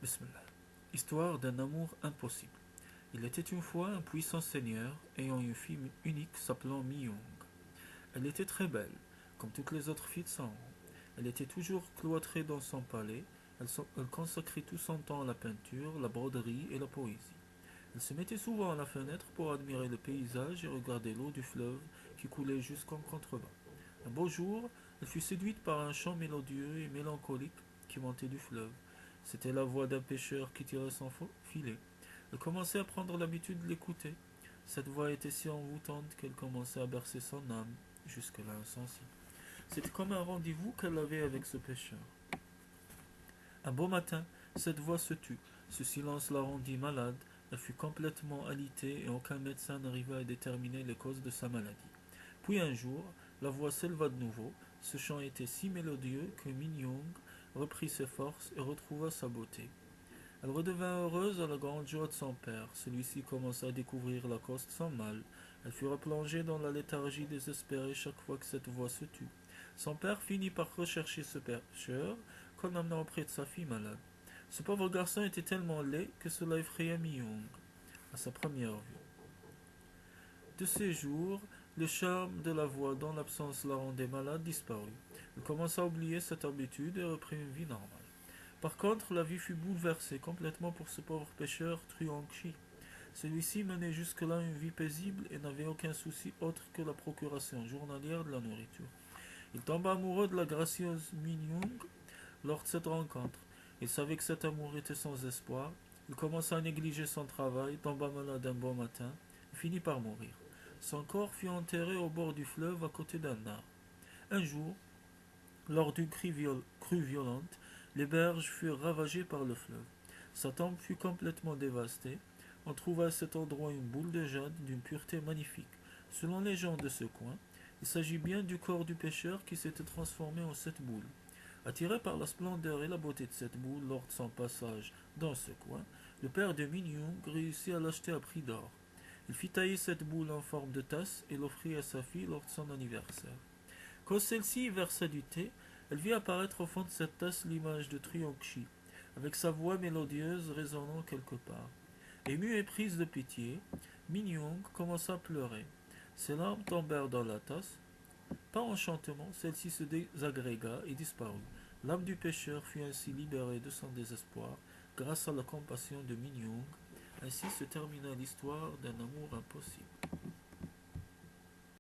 Bismillah. Histoire d'un amour impossible. Il était une fois un puissant seigneur ayant une fille unique s'appelant Mi-Young. Elle était très belle, comme toutes les autres filles de son rang. Elle était toujours cloîtrée dans son palais. Elle consacrait tout son temps à la peinture, la broderie et la poésie. Elle se mettait souvent à la fenêtre pour admirer le paysage et regarder l'eau du fleuve qui coulait jusqu'en contrebas. Un beau jour, elle fut séduite par un chant mélodieux et mélancolique qui montait du fleuve. C'était la voix d'un pêcheur qui tirait son filet. Elle commençait à prendre l'habitude de l'écouter. Cette voix était si envoûtante qu'elle commençait à bercer son âme, jusque-là insensible. C'était comme un rendez-vous qu'elle avait avec ce pêcheur. Un beau matin, cette voix se tut. Ce silence la rendit malade. Elle fut complètement alitée et aucun médecin n'arriva à déterminer les causes de sa maladie. Puis un jour, la voix s'éleva de nouveau. Ce chant était si mélodieux que Min-Young reprit ses forces et retrouva sa beauté. Elle redevint heureuse à la grande joie de son père. Celui-ci commença à découvrir la cause de son mal. Elle fut replongée dans la léthargie désespérée chaque fois que cette voix se tut. Son père finit par rechercher ce pêcheur qu'on amena auprès de sa fille malade. Ce pauvre garçon était tellement laid que cela effraya Mi-Young à sa première vue. De ces jours, le charme de la voix dont l'absence la rendait malade disparut. Elle commença à oublier cette habitude et reprit une vie normale. Par contre, la vie fut bouleversée complètement pour ce pauvre pêcheur Truong-Chi. Celui-ci menait jusque-là une vie paisible et n'avait aucun souci autre que la procuration journalière de la nourriture. Il tomba amoureux de la gracieuse Min-Young lors de cette rencontre. Il savait que cet amour était sans espoir. Il commença à négliger son travail, tomba malade un bon matin et finit par mourir. Son corps fut enterré au bord du fleuve à côté d'un arbre. Un jour, lors d'une crue violente, les berges furent ravagées par le fleuve. Sa tombe fut complètement dévastée. On trouva à cet endroit une boule de jade d'une pureté magnifique. Selon les gens de ce coin, il s'agit bien du corps du pêcheur qui s'était transformé en cette boule. Attiré par la splendeur et la beauté de cette boule lors de son passage dans ce coin, le père de Min-Young réussit à l'acheter à prix d'or. Il fit tailler cette boule en forme de tasse et l'offrit à sa fille lors de son anniversaire. Quand celle-ci versa du thé, elle vit apparaître au fond de cette tasse l'image de Truong-Chi, avec sa voix mélodieuse résonnant quelque part. Émue et prise de pitié, Min-Young commença à pleurer. Ses larmes tombèrent dans la tasse. Par enchantement, celle-ci se désagrégua et disparut. L'âme du pêcheur fut ainsi libérée de son désespoir grâce à la compassion de Min-Young. Ainsi se termina l'histoire d'un amour impossible.